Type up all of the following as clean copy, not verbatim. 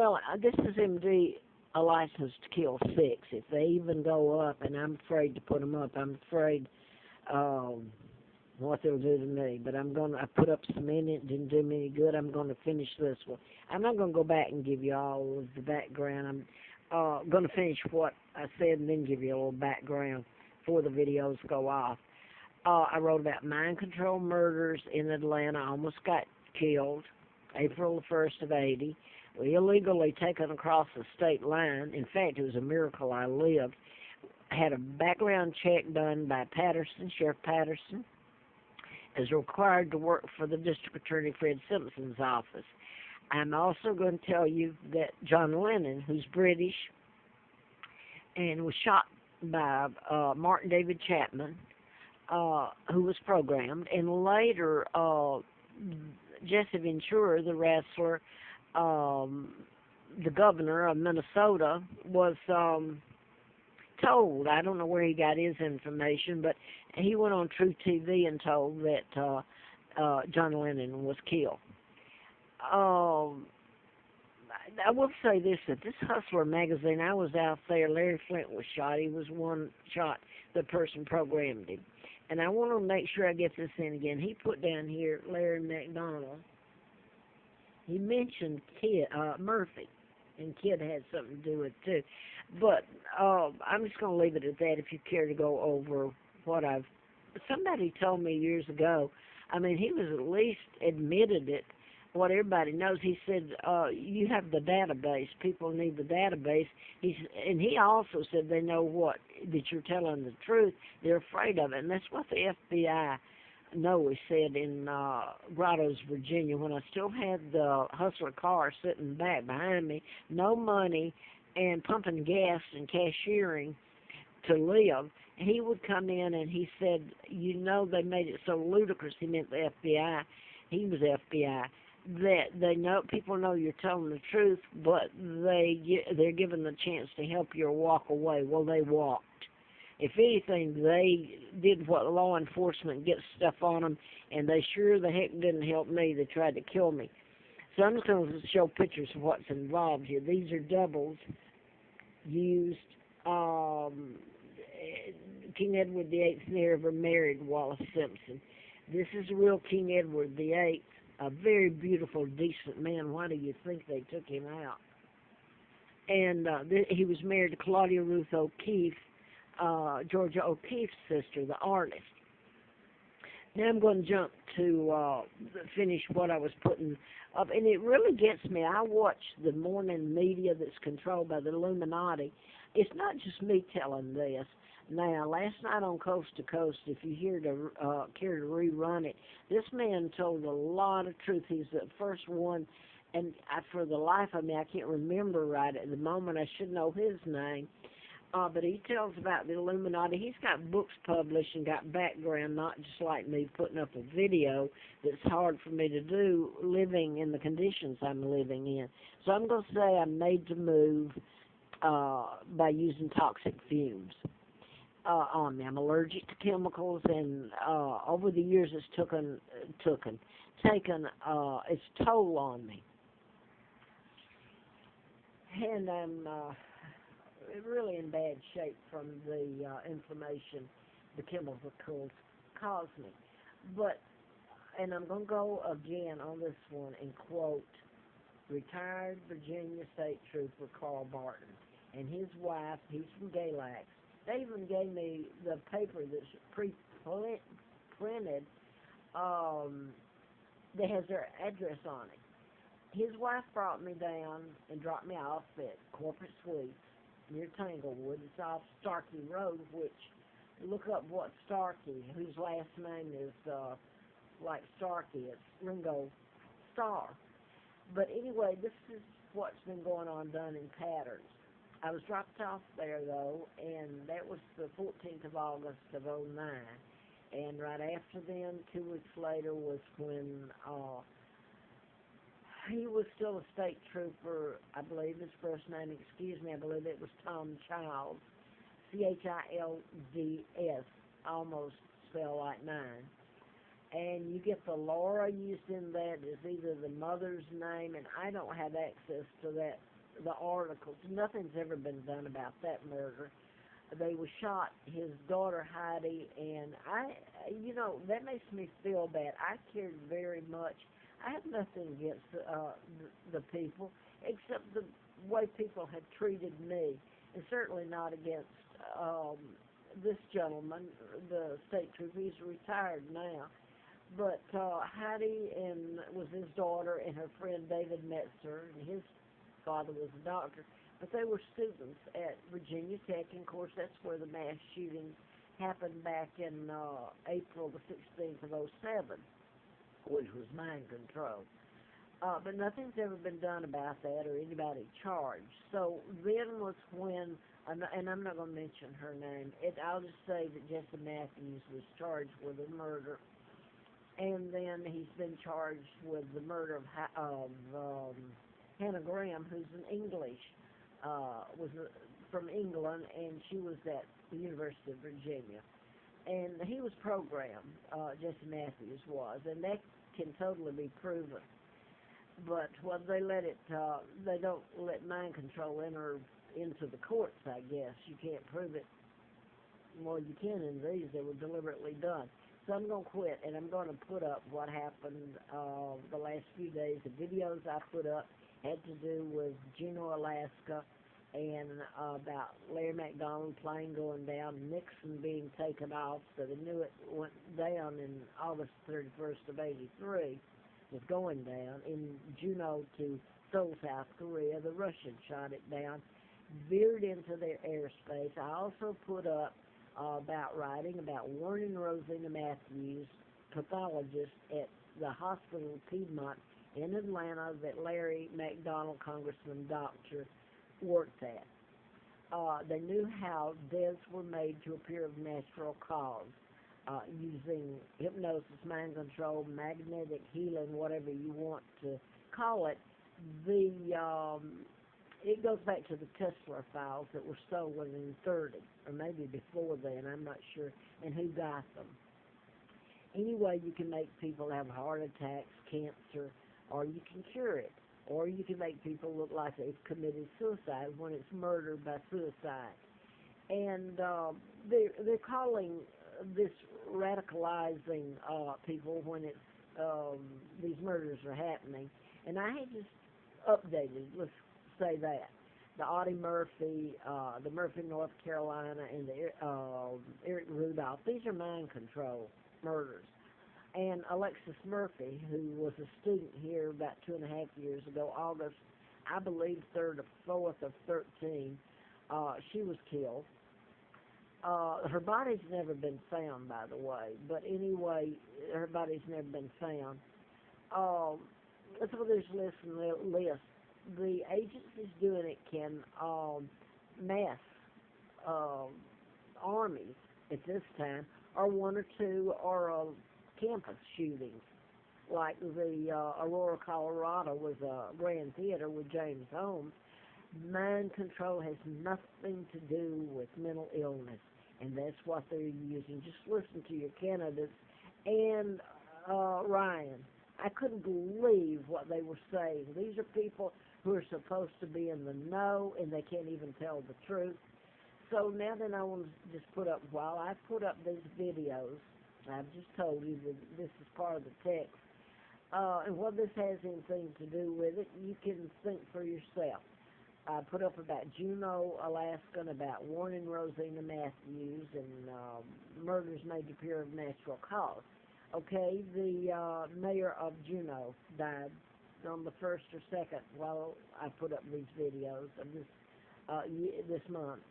Well, this is MD a license to kill 6. If they even go up, and I'm afraid to put them up, I'm afraid um, what they'll do to me. But I put up some in it, didn't do me any good. I'm going to finish this one. I'm not going to go back and give you all of the background. I'm going to finish what I said and then give you a little background before the videos go off. I wrote about mind control murders in Atlanta. I almost got killed April the 1st of 80. Illegally taken across the state line. In fact, it was a miracle I lived. I had a background check done by Patterson, Sheriff Patterson, as required to work for the District Attorney Fred Simpson's office. I'm also going to tell you that John Lennon, who's British, and was shot by Martin David Chapman, who was programmed, and later Jesse Ventura, the wrestler, the governor of Minnesota, was told, I don't know where he got his information, but he went on True TV and told that John Lennon was killed. I will say this, that this Hustler magazine, I was out there, Larry Flint was shot. He was one shot, the person programmed him. And I want to make sure I get this in again. He put down here Larry McDonald. He mentioned Kid Murphy, and Kid had something to do with it too. But I'm just going to leave it at that if you care to go over what I've... Somebody told me years ago, I mean, he was at least admitted it, what everybody knows. He said, you have the database. People need the database. And he also said they know that you're telling the truth. They're afraid of it. And that's what the FBI know, he said in Grottoes, Virginia, when I still had the Hustler car sitting back behind me, no money, and pumping gas and cashiering to live. He would come in and he said, you know, they made it so ludicrous, he meant the FBI, he was FBI, that they know, people know you're telling the truth, but they're given the chance to help you or walk away. Well, they walked. If anything, they did what law enforcement gets stuff on them, and they sure the heck didn't help me. They tried to kill me. So I'm just going to show pictures of what's involved here. These are doubles used. King Edward VIII never married Wallace Simpson. This is real King Edward VIII, a very beautiful, decent man. Why do you think they took him out? And he was married to Claudia Ruth O'Keefe, Georgia O'Keeffe's sister, the artist. Now I'm going to jump to finish what I was putting up, and it really gets me. I watch the morning media that's controlled by the Illuminati. It's not just me telling this. Now, last night on Coast to Coast, if you care to rerun it, this man told a lot of truth. He's the first one, and for the life of me, I can't remember right at the moment. I should know his name. But he tells about the Illuminati. He's got books published and got background, not just like me putting up a video that's hard for me to do living in the conditions I'm living in. So I'm going to say I'm made to move by using toxic fumes on me. I'm allergic to chemicals, and over the years it's taken its toll on me. And I'm really in bad shape from the inflammation the chemicals cause me. And I'm going to go again on this one and quote retired Virginia State Trooper Carl Barton and his wife. He's from Galax. They even gave me the paper that's pre-printed that has their address on it. His wife brought me down and dropped me off at Corporate Suites near Tanglewood. It's off Starkey Road, which, look up what Starkey, whose last name is like Starkey. It's Ringo Starr. But anyway, this is what's been going on done in patterns. I was dropped off there, though, and that was the 14th of August of '09. And right after then, 2 weeks later, was when he was still a state trooper. I believe his first name, I believe it was Tom Childs, Childs, almost spelled like mine. And you get the Laura used in that is either the mother's name, and I don't have access to that the articles. Nothing's ever been done about that murder. They were shot, his daughter Heidi, and that makes me feel bad. I cared very much. I have nothing against the people, except the way people have treated me, and certainly not against this gentleman, the state trooper. He's retired now. But Heidi was his daughter, and her friend David Metzer, and his father was a doctor. But they were students at Virginia Tech, and of course that's where the mass shooting happened back in April the 16th of '07, which was mind control. But nothing's ever been done about that or anybody charged. So then was when, and I'm not going to mention her name, I'll just say that Jesse Matthews was charged with a murder, and then he's been charged with the murder of Hannah Graham, who's an English, was from England, and she was at the University of Virginia. And he was programmed, Jesse Matthews was, and that can totally be proven. But they they don't let mind control enter into the courts, I guess. You can't prove it. Well, you can in these. They were deliberately done. So I'm going to quit, and I'm going to put up what happened the last few days. The videos I put up had to do with Juneau, Alaska, and about Larry McDonald plane going down, Nixon being taken off, so they knew it went down in August 31st of '83. Was going down in Juneau to Seoul, South Korea. The Russians shot it down, veered into their airspace. I also put up writing about warning Rosina Matthews, pathologist at the hospital in Piedmont in Atlanta that Larry McDonald, congressman, doctor, worked at. They knew how deaths were made to appear of natural cause. Using hypnosis, mind control, magnetic healing, whatever you want to call it. It goes back to the Tesla files that were stolen in '30, or maybe before then, I'm not sure, and who got them. Anyway, you can make people have heart attacks, cancer, or you can cure it, or you can make people look like they've committed suicide when it's murder by suicide. And they're calling this radicalizing people when these murders are happening. And I had just updated, let's say that, the Audie Murphy, the Murphy, North Carolina, and the Eric Rudolph. These are mind control murders. And Alexis Murphy, who was a student here about 2.5 years ago, August, I believe, 3rd or 4th of 13, she was killed. Her body's never been found, by the way. But anyway, her body's never been found. So there's list. The agencies doing it can mass armies at this time, or one or two, or campus shootings. Like the Aurora, Colorado was a Grand Theater with James Holmes. Mind control has nothing to do with mental illness, and that's what they're using. Just listen to your candidates. And Ryan, I couldn't believe what they were saying. These are people who are supposed to be in the know, and they can't even tell the truth. So now then I want to just put up, while I put up these videos, I've just told you that this is part of the text, and what this has anything to do with it, you can think for yourself. I put up about Juneau, Alaska, and about warning Rosina Matthews and murders made to appear of natural cause. Okay, the mayor of Juneau died on the 1st or 2nd while I put up these videos of this month.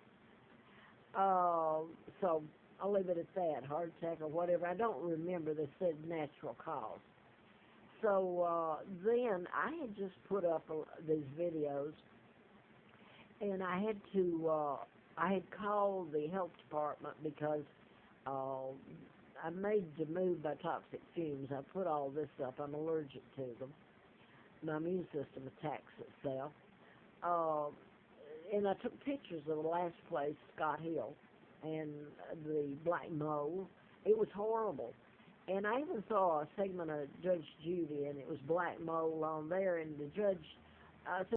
So I'll leave it at that, heart attack or whatever. I don't remember. They said natural cause. So then I had just put up these videos, and I had called the health department because I'm made to move by toxic fumes. I put all this up. I'm allergic to them. My immune system attacks itself. And I took pictures of the last place, Scott Hill, and the black mold. It was horrible. And I even saw a segment of Judge Judy, and it was black mold on there, and the judge said,